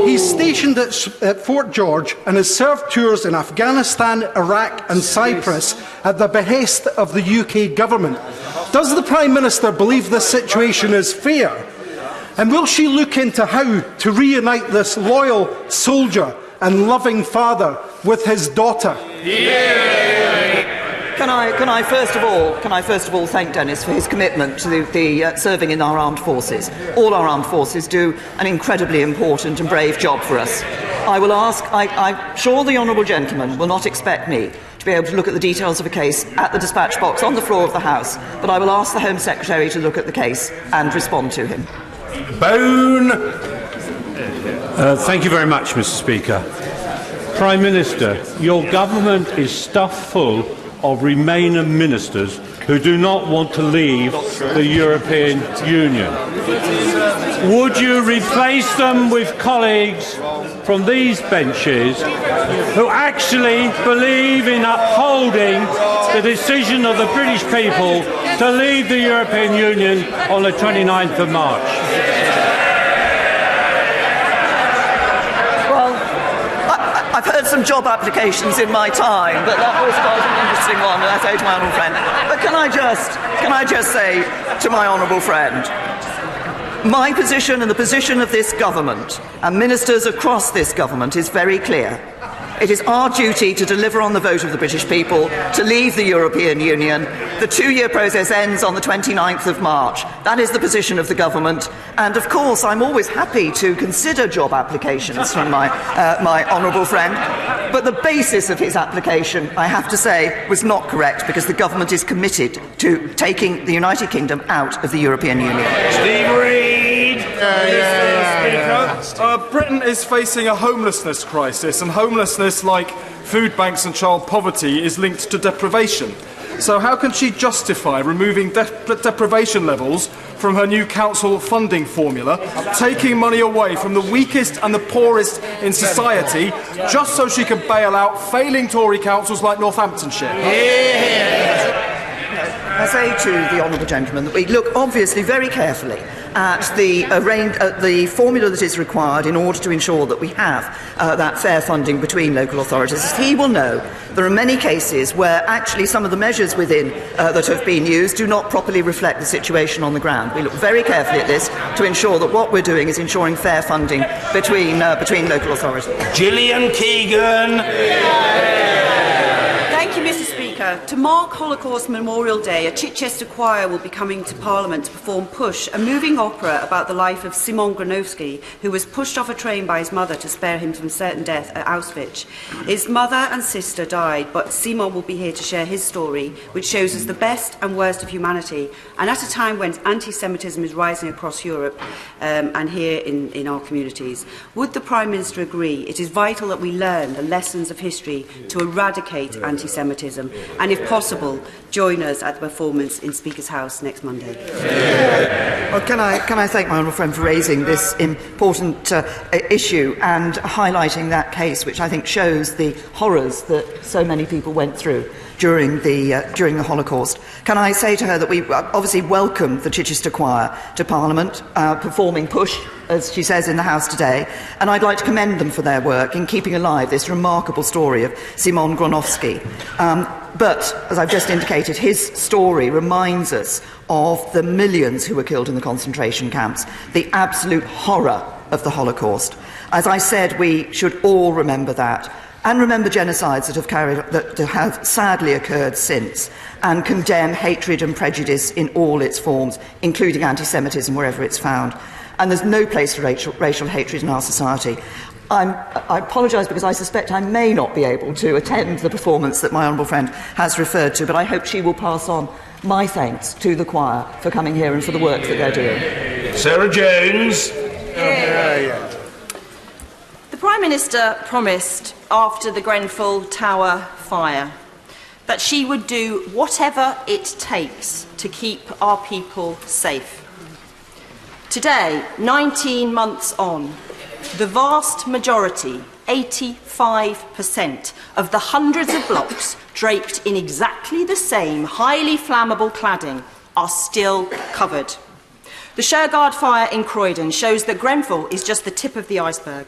He's stationed at Fort George and has served tours in Afghanistan, Iraq and Cyprus at the behest of the UK government. Does the Prime Minister believe this situation is fair? And will she look into how to reunite this loyal soldier and loving father with his daughter? Can I first of all thank Dennis for his commitment to the serving in our armed forces. All our armed forces do an incredibly important and brave job for us. I'm sure the honourable gentleman will not expect me to be able to look at the details of a case at the dispatch box on the floor of the House, but I will ask the Home Secretary to look at the case and respond to him. Bone. Thank you very much, Mr. Speaker. Prime Minister, your government is stuffed full of Remainer ministers who do not want to leave the European Union. Would you replace them with colleagues from these benches who actually believe in upholding the decision of the British people to leave the European Union on the 29th of March? I've heard some job applications in my time, but that was quite an interesting one, I say to my honourable friend. But can I just say to my honourable friend, my position and the position of this government and ministers across this government is very clear. It is our duty to deliver on the vote of the British people to leave the European Union. The 2-year process ends on the 29th of March. That is the position of the government. And of course, I'm always happy to consider job applications from my honourable friend. But the basis of his application, I have to say, was not correct, because the government is committed to taking the United Kingdom out of the European Union. Steve Reid! Mr. Speaker, Britain is facing a homelessness crisis, and homelessness, like food banks and child poverty, is linked to deprivation. So how can she justify removing deprivation levels from her new council funding formula, taking money away from the weakest and the poorest in society, just so she can bail out failing Tory councils like Northamptonshire? I say to the honourable gentleman that we look obviously very carefully at the formula that is required in order to ensure that we have that fair funding between local authorities. As he will know, there are many cases where actually some of the measures within that have been used do not properly reflect the situation on the ground. We look very carefully at this to ensure that what we're doing is ensuring fair funding between local authorities. Gillian Keegan. Thank you, Mr. Speaker. To mark Holocaust Memorial Day, a Chichester choir will be coming to Parliament to perform Push, a moving opera about the life of Szymon Gronowski, who was pushed off a train by his mother to spare him from certain death at Auschwitz. His mother and sister died, but Szymon will be here to share his story, which shows us the best and worst of humanity, and at a time when anti-Semitism is rising across Europe and here in our communities. Would the Prime Minister agree it is vital that we learn the lessons of history to eradicate anti-Semitism, and if possible, join us at the performance in Speaker's House next Monday? Well, can I thank my honourable friend for raising this important issue and highlighting that case, which I think shows the horrors that so many people went through during the Holocaust. Can I say to her that we obviously welcome the Chichester Choir to Parliament, performing Push, as she says in the House today, and I'd like to commend them for their work in keeping alive this remarkable story of Szymon Gronowski. But, as I've just indicated, his story reminds us of the millions who were killed in the concentration camps, the absolute horror of the Holocaust. As I said, we should all remember that, and remember genocides that have sadly occurred since, and condemn hatred and prejudice in all its forms, including anti-Semitism wherever it's found. And there's no place for racial hatred in our society. I apologise because I suspect I may not be able to attend the performance that my honourable friend has referred to, but I hope she will pass on my thanks to the choir for coming here and for the work that they're doing. Sarah Jones. The Prime Minister promised after the Grenfell Tower fire that she would do whatever it takes to keep our people safe. Today, 19 months on, the vast majority, 85% of the hundreds of blocks draped in exactly the same highly flammable cladding are still covered. The Shergard fire in Croydon shows that Grenfell is just the tip of the iceberg.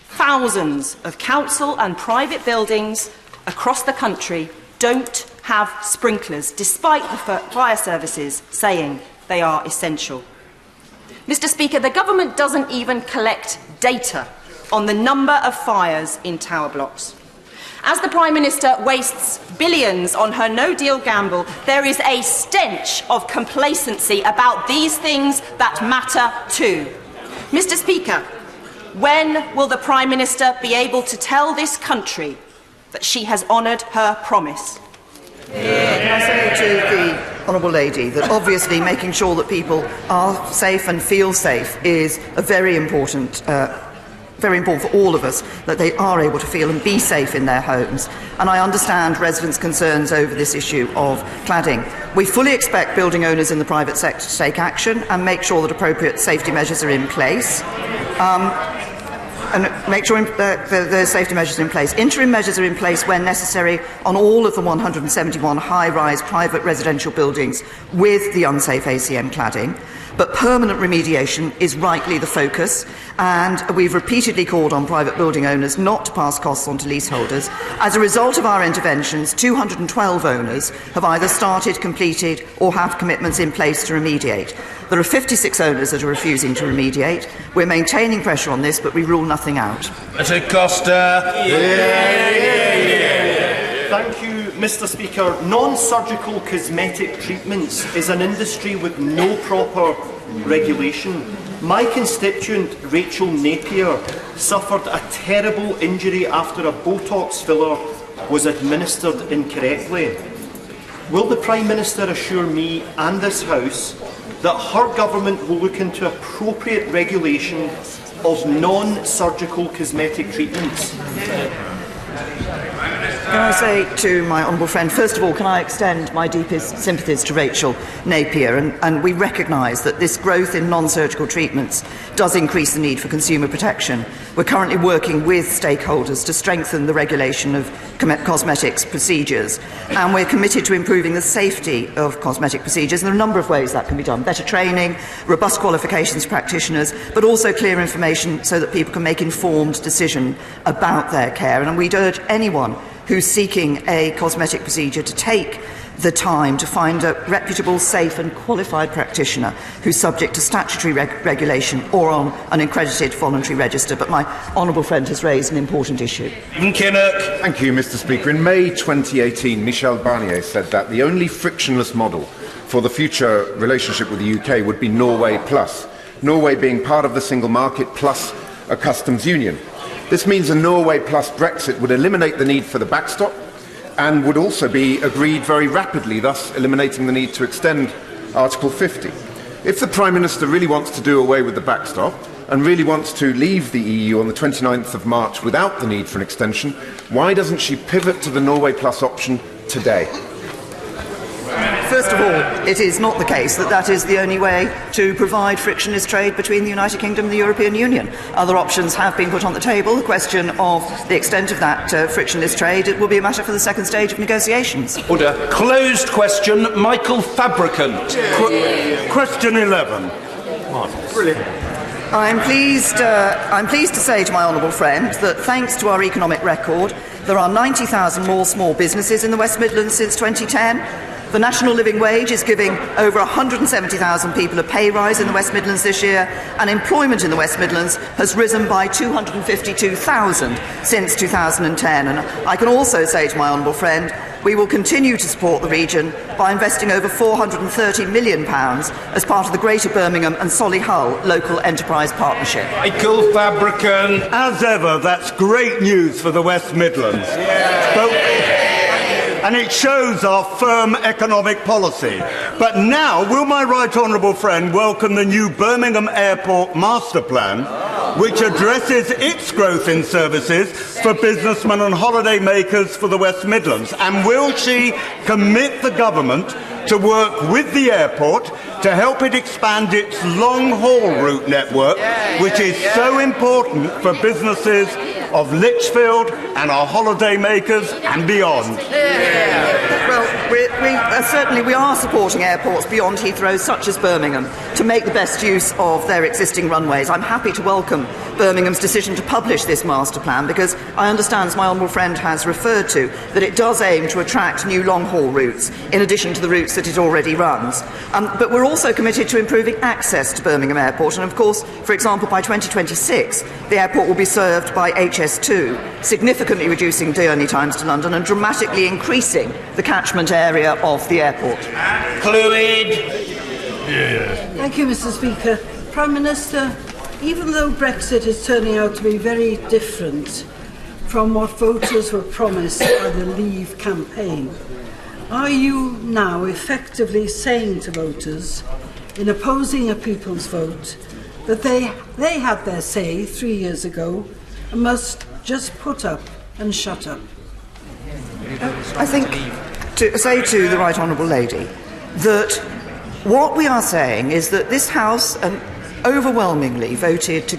Thousands of council and private buildings across the country don't have sprinklers, despite the fire services saying they are essential. Mr. Speaker, the government doesn't even collect data on the number of fires in tower blocks. As the Prime Minister wastes billions on her no-deal gamble, there is a stench of complacency about these things that matter too. Mr. Speaker, when will the Prime Minister be able to tell this country that she has honoured her promise? Can I say to the honourable lady that obviously making sure that people are safe and feel safe is a very important for all of us, that they are able to feel and be safe in their homes. And I understand residents' concerns over this issue of cladding. We fully expect building owners in the private sector to take action and make sure that appropriate safety measures are in place. And make sure there's safety measures in place. Interim measures are in place when necessary on all of the 171 high-rise private residential buildings with the unsafe ACM cladding. But permanent remediation is rightly the focus, and we've repeatedly called on private building owners not to pass costs on to leaseholders. As a result of our interventions, 212 owners have either started, completed or have commitments in place to remediate. There are 56 owners that are refusing to remediate. We're maintaining pressure on this, but we rule nothing out. Mr. Costa. Thank you, Mr. Speaker, non-surgical cosmetic treatments is an industry with no proper regulation. My constituent, Rachel Napier, suffered a terrible injury after a Botox filler was administered incorrectly. Will the Prime Minister assure me and this House that her government will look into appropriate regulation of non-surgical cosmetic treatments? Can I say to my honourable friend, first of all, can I extend my deepest sympathies to Rachel Napier, and we recognise that this growth in non-surgical treatments does increase the need for consumer protection. We're currently working with stakeholders to strengthen the regulation of cosmetics procedures, and we're committed to improving the safety of cosmetic procedures. And there are a number of ways that can be done: better training, robust qualifications for practitioners, but also clear information so that people can make informed decisions about their care. And we'd urge anyone who's seeking a cosmetic procedure to take the time to find a reputable, safe and qualified practitioner who's subject to statutory regulation or on an accredited voluntary register. But my honourable friend has raised an important issue. Thank you, Mr. Speaker. In May 2018, Michel Barnier said that the only frictionless model for the future relationship with the UK would be Norway Plus, Norway being part of the single market plus a customs union. This means a Norway plus Brexit would eliminate the need for the backstop and would also be agreed very rapidly, thus eliminating the need to extend Article 50. If the Prime Minister really wants to do away with the backstop and really wants to leave the EU on the 29th of March without the need for an extension, why doesn't she pivot to the Norway plus option today? First of all, it is not the case that that is the only way to provide frictionless trade between the United Kingdom and the European Union. Other options have been put on the table. The question of the extent of that frictionless trade, it will be a matter for the second stage of negotiations. Order. Closed question, Michael Fabricant. Question 11. Brilliant. I'm pleased to say to my honourable friend that thanks to our economic record, there are 90,000 more small businesses in the West Midlands since 2010. The national living wage is giving over 170,000 people a pay rise in the West Midlands this year, and employment in the West Midlands has risen by 252,000 since 2010. And I can also say to my honourable friend, we will continue to support the region by investing over £430 million as part of the Greater Birmingham and Solihull Local Enterprise Partnership. Michael Fabricant. As ever, that's great news for the West Midlands. And it shows our firm economic policy. But now, will my right honourable friend welcome the new Birmingham Airport Master Plan, which addresses its growth in services for businessmen and holiday makers for the West Midlands? And will she commit the government to work with the airport to help it expand its long-haul route network, which is so important for businesses of Lichfield and our holiday makers and beyond? Well, certainly we are supporting airports beyond Heathrow, such as Birmingham, to make the best use of their existing runways. I'm happy to welcome Birmingham's decision to publish this master plan, because I understand, as my honourable friend has referred to, that it does aim to attract new long-haul routes, in addition to the routes that it already runs. But we're also committed to improving access to Birmingham Airport, and of course, for example, by 2026, the airport will be served by HS2, significantly reducing journey times to London and dramatically increasing the catchment area of the airport. Thank you, Mr. Speaker. Prime Minister, even though Brexit is turning out to be very different from what voters were promised by the Leave campaign, are you now effectively saying to voters, in opposing a people's vote, that they had their say 3 years ago and must just put up and shut up? I think to say to the right honourable lady that what we are saying is that this House overwhelmingly voted to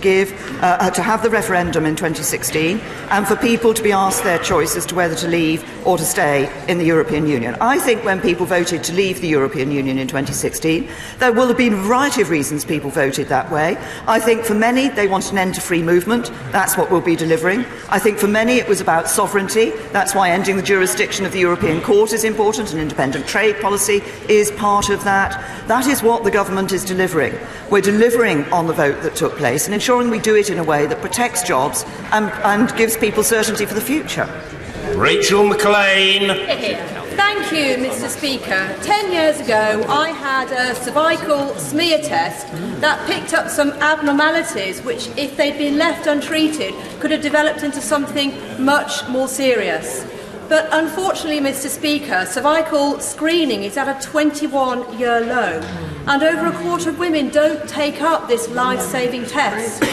have the referendum in 2016 and for people to be asked their choice as to whether to leave or to stay in the European Union. I think when people voted to leave the European Union in 2016, there will have been a variety of reasons people voted that way. I think for many they want an end to free movement. That's what we'll be delivering. I think for many it was about sovereignty. That's why ending the jurisdiction of the European Court is important, and independent trade policy is part of that. That is what the government is delivering. We're delivering on the vote that took place and ensuring we do it in a way that protects jobs and gives people certainty for the future. Rachel McLean. Thank you, Mr. Speaker. 10 years ago, I had a cervical smear test that picked up some abnormalities which, if they'd been left untreated, could have developed into something much more serious. But unfortunately, Mr. Speaker, cervical screening is at a 21-year low, and over a quarter of women don't take up this life-saving test.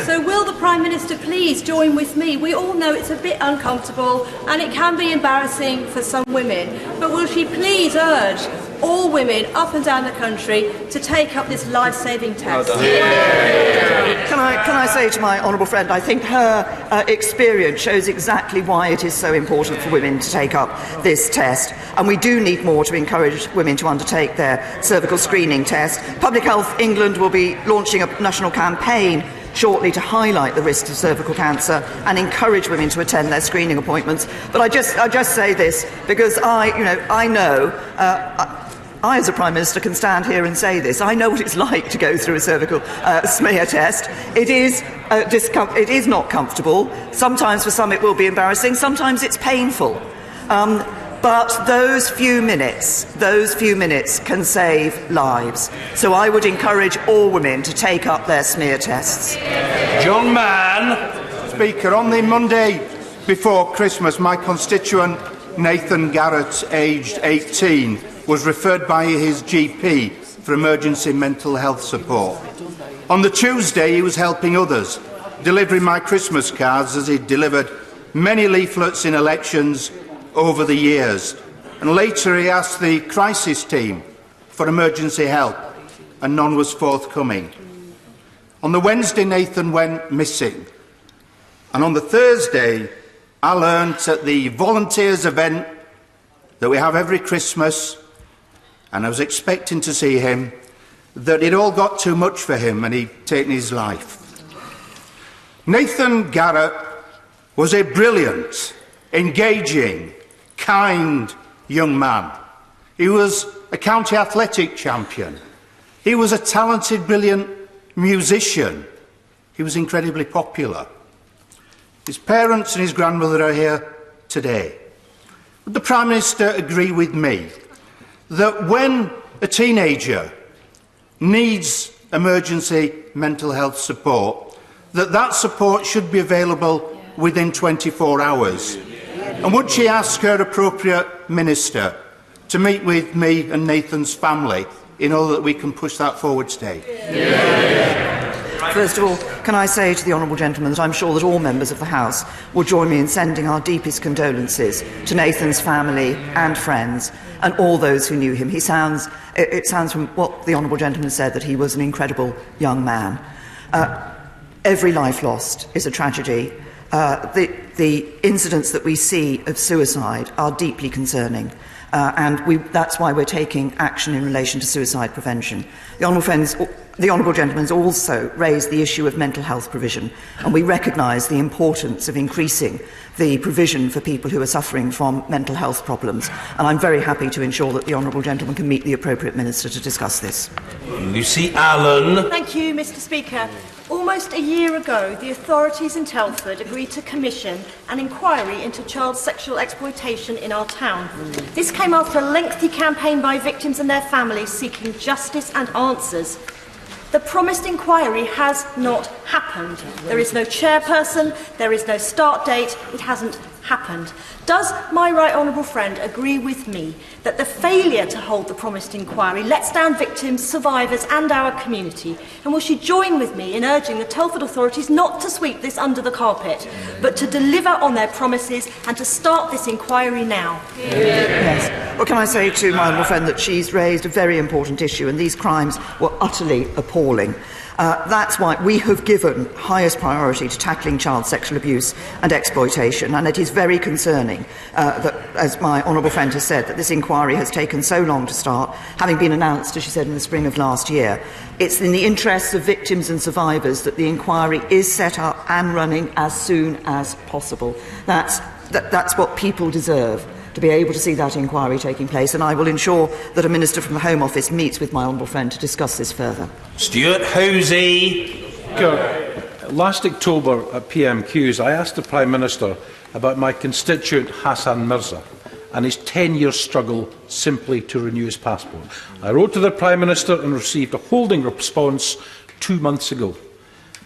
So will the Prime Minister please join with me? We all know it's a bit uncomfortable and it can be embarrassing for some women, but will she please urge all women up and down the country to take up this life-saving test? Can I say to my honourable friend, I think her experience shows exactly why it is so important for women to take up this test, and we do need more to encourage women to undertake their cervical screening test. Public Health England will be launching a national campaign shortly to highlight the risks of cervical cancer and encourage women to attend their screening appointments. But I just say this because I know. I, as a Prime Minister, can stand here and say this. I know what it's like to go through a cervical smear test. It is not comfortable. Sometimes for some it will be embarrassing. Sometimes it's painful. But those few minutes can save lives. So I would encourage all women to take up their smear tests. John Mann. Speaker, on the Monday before Christmas, my constituent Nathan Garrett, aged 18, was referred by his GP for emergency mental health support. On the Tuesday, he was helping others, delivering my Christmas cards as he delivered many leaflets in elections over the years. And later he asked the crisis team for emergency help, and none was forthcoming. On the Wednesday, Nathan went missing. And on the Thursday, I learnt at the volunteers event that we have every Christmas, and I was expecting to see him, that it all got too much for him and he'd taken his life. Nathan Garrett was a brilliant, engaging, kind young man. He was a county athletic champion. He was a talented, brilliant musician. He was incredibly popular. His parents and his grandmother are here today. Would the Prime Minister agree with me that when a teenager needs emergency mental health support, that support should be available within 24 hours? And would she ask her appropriate minister to meet with me and Nathan's family in order that we can push that forward today? First of all, can I say to the honourable gentleman that I'm sure that all members of the House will join me in sending our deepest condolences to Nathan's family and friends and all those who knew him. It sounds from what the honourable gentleman said that he was an incredible young man. Every life lost is a tragedy. The incidents that we see of suicide are deeply concerning. That's why we're taking action in relation to suicide prevention. The honourable gentleman has also raised the issue of mental health provision, and we recognise the importance of increasing the provision for people who are suffering from mental health problems, and I'm very happy to ensure that the honourable gentleman can meet the appropriate minister to discuss this. Lucy Allen. Thank you, Mr. Speaker. Almost a year ago, the authorities in Telford agreed to commission an inquiry into child sexual exploitation in our town. This came after a lengthy campaign by victims and their families seeking justice and answers. The promised inquiry has not happened. There is no chairperson, there is no start date, it hasn't happened. Does my right honourable friend agree with me that the failure to hold the promised inquiry lets down victims, survivors and our community? And will she join with me in urging the Telford authorities not to sweep this under the carpet, but to deliver on their promises and to start this inquiry now? Yes. Well, can I say to my honourable friend that she's raised a very important issue, and these crimes were utterly appalling. That's why we have given highest priority to tackling child sexual abuse and exploitation, and it is very concerning that, as my honourable friend has said, that this inquiry has taken so long to start, having been announced, as she said, in the spring of last year. It's in the interests of victims and survivors that the inquiry is set up and running as soon as possible. That's what people deserve, to be able to see that inquiry taking place, and I will ensure that a minister from the Home Office meets with my honourable friend to discuss this further. Stuart Hosey. Last October at PMQs, I asked the Prime Minister about my constituent Hassan Mirza and his 10-year struggle simply to renew his passport. I wrote to the Prime Minister and received a holding response 2 months ago.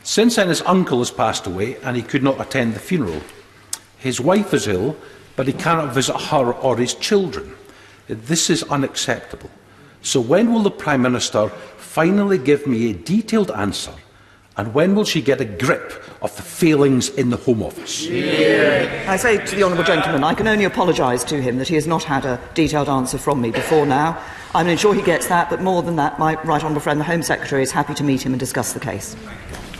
Since then, his uncle has passed away and he could not attend the funeral. His wife is ill, but he cannot visit her or his children. This is unacceptable. So when will the Prime Minister finally give me a detailed answer, and when will she get a grip of the failings in the Home Office? I say to the honourable gentleman, I can only apologise to him that he has not had a detailed answer from me before now. I'm sure he gets that, but more than that, my right honourable friend, the Home Secretary, is happy to meet him and discuss the case.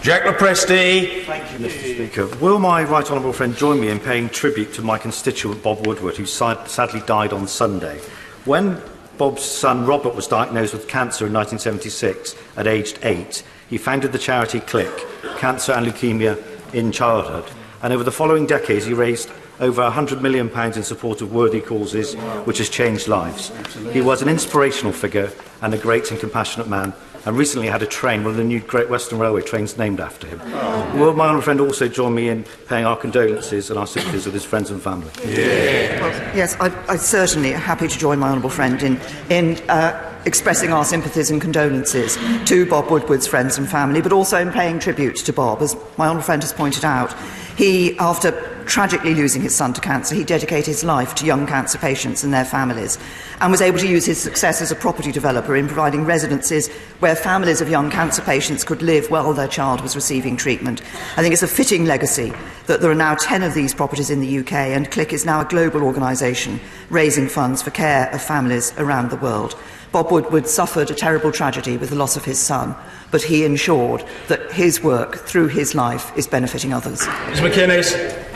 Jack Lepresti. Thank you, Mr. Speaker. Will my right honourable friend join me in paying tribute to my constituent Bob Woodward, who sadly died on Sunday? When Bob's son Robert was diagnosed with cancer in 1976 at aged 8, he founded the charity Click, Cancer and Leukaemia in Childhood, and over the following decades he raised over £100 million in support of worthy causes, which has changed lives. He was an inspirational figure and a great and compassionate man, and recently had a train, one of the new Great Western Railway trains named after him. Will my honourable friend also join me in paying our condolences and our sympathies with his friends and family? Well, yes, I certainly am happy to join my honourable friend in expressing our sympathies and condolences to Bob Woodward's friends and family, but also in paying tribute to Bob. As my honourable friend has pointed out, he, after tragically losing his son to cancer, he dedicated his life to young cancer patients and their families, and was able to use his success as a property developer in providing residences where families of young cancer patients could live while their child was receiving treatment. I think it's a fitting legacy that there are now 10 of these properties in the UK, and CLIC is now a global organisation raising funds for care of families around the world. Bob Woodward suffered a terrible tragedy with the loss of his son, but he ensured that his work through his life is benefiting others. Ms McInnes.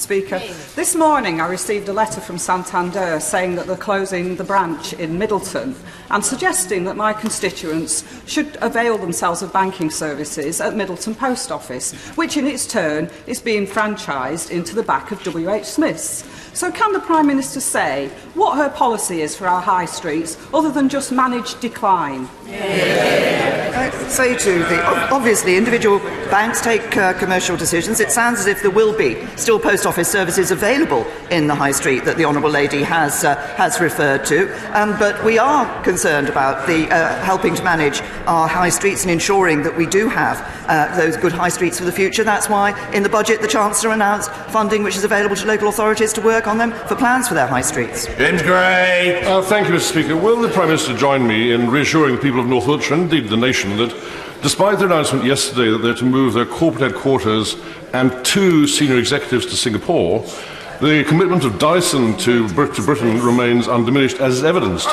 Speaker. This morning I received a letter from Santander saying that they're closing the branch in Middleton and suggesting that my constituents should avail themselves of banking services at Middleton Post Office, which in its turn is being franchised into the back of W.H. Smith's. So can the Prime Minister say what her policy is for our high streets other than just manage decline? I'd say to the obviously individual banks take commercial decisions. It sounds as if there will be still post office services available in the high street that the honourable lady has referred to, but we are concerned about the helping to manage our high streets and ensuring that we do have those good high streets for the future. That's why in the budget the Chancellor announced funding which is available to local authorities to work on them for plans for their high streets. James Gray. Thank you, Mr. Speaker. Will the Prime Minister join me in reassuring the people of North Wiltshire and indeed the nation that, despite their announcement yesterday that they're to move their corporate headquarters and 2 senior executives to Singapore, the commitment of Dyson to Britain remains undiminished, as is evidenced.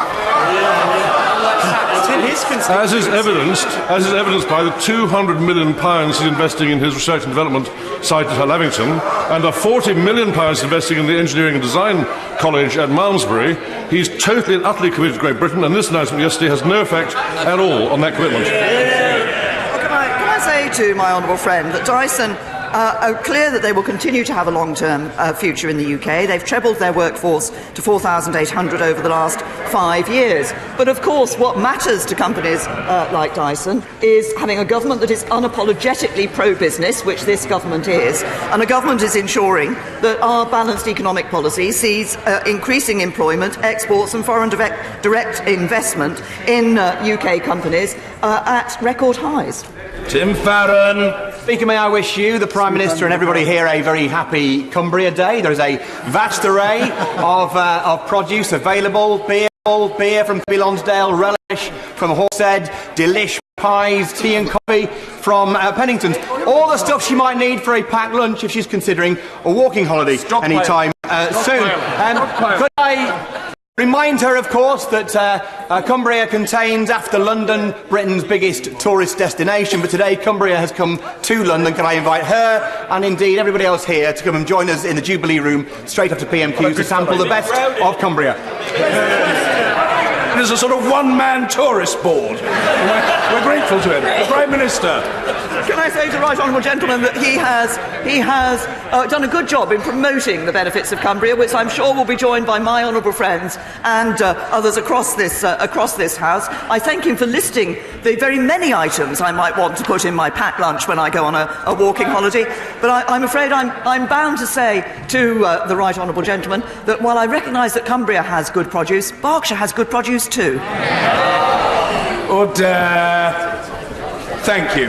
As is evidenced by the £200 million he's investing in his research and development site at Lavington, and a £40 million investing in the Engineering and Design College at Malmesbury. He's totally and utterly committed to Great Britain, and this announcement yesterday has no effect at all on that commitment. Can I say to my honourable friend that Dyson are clear that they will continue to have a long-term future in the UK. They've trebled their workforce to 4,800 over the last 5 years. But of course, what matters to companies like Dyson is having a government that is unapologetically pro-business, which this government is, and a government is ensuring that our balanced economic policy sees increasing employment, exports and foreign direct investment in UK companies at record highs. Tim Farron. Speaker, may I wish you, the Prime Minister and everybody here a very happy Cumbria Day. There is a vast array of produce available, beer from Lonsdale, relish from Horsehead, delish pies, tea and coffee from Pennington's. All the stuff she might need for a packed lunch if she's considering a walking holiday anytime soon. Could I remind her, of course, that Cumbria contains, after London, Britain's biggest tourist destination, but today Cumbria has come to London. Can I invite her, and indeed everybody else here, to come and join us in the Jubilee Room straight after PMQ to sample the best of Cumbria. It is a sort of one-man tourist board. We're grateful to him. The Prime Minister. can I say to the Right Honourable Gentleman that he has done a good job in promoting the benefits of Cumbria, which I'm sure will be joined by my honourable friends and others across this House. I thank him for listing the very many items I might want to put in my packed lunch when I go on a walking holiday. But I'm afraid I'm bound to say to the Right Honourable Gentleman that while I recognise that Cumbria has good produce, Berkshire has good produce too. Order. Thank you.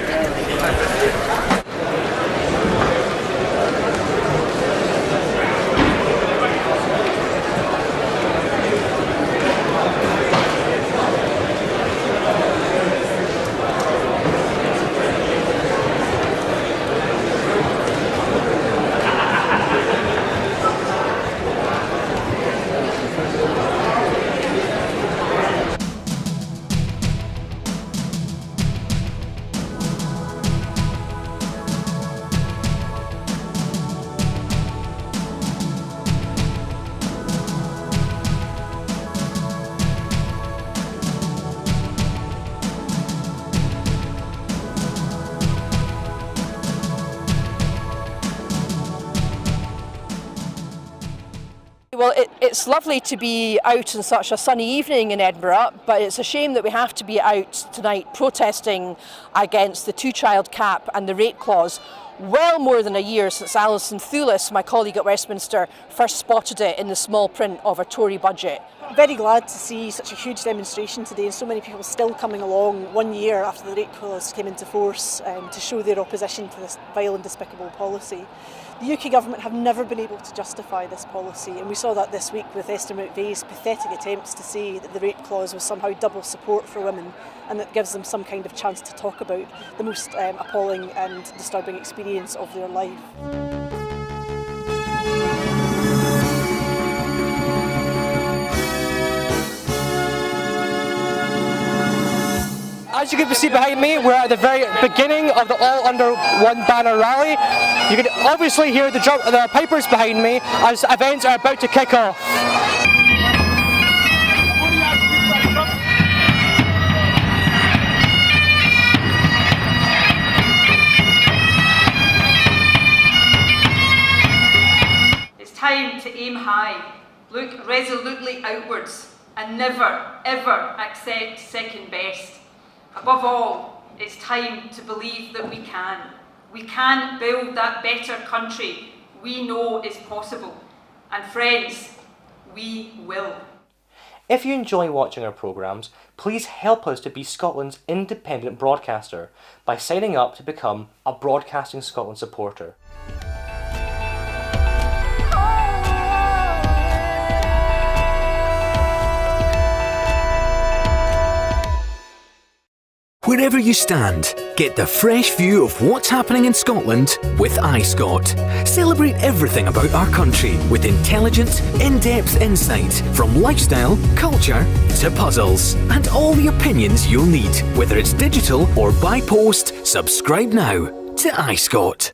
Well, it's lovely to be out on such a sunny evening in Edinburgh, but it's a shame that we have to be out tonight protesting against the two-child cap and the rate clause. Well more than a year since Alison Thulis, my colleague at Westminster, first spotted it in the small print of a Tory budget. Very glad to see such a huge demonstration today and so many people still coming along 1 year after the rate clause came into force to show their opposition to this vile and despicable policy. The UK government have never been able to justify this policy, and we saw that this week with Esther McVeigh's pathetic attempts to say that the rate clause was somehow double support for women and that gives them some kind of chance to talk about the most appalling and disturbing experience of their life. As you can see behind me, we're at the very beginning of the All Under One Banner rally. You can obviously hear the pipers behind me as events are about to kick off. It's time to aim high, look resolutely outwards, and never, ever accept second best. Above all, it's time to believe that we can. We can build that better country we know is possible. And friends, we will. If you enjoy watching our programmes, please help us to be Scotland's independent broadcaster by signing up to become a Broadcasting Scotland supporter. Wherever you stand, get the fresh view of what's happening in Scotland with iScot. Celebrate everything about our country with intelligent, in-depth insight from lifestyle, culture to puzzles, and all the opinions you'll need. Whether it's digital or by post, subscribe now to iScot.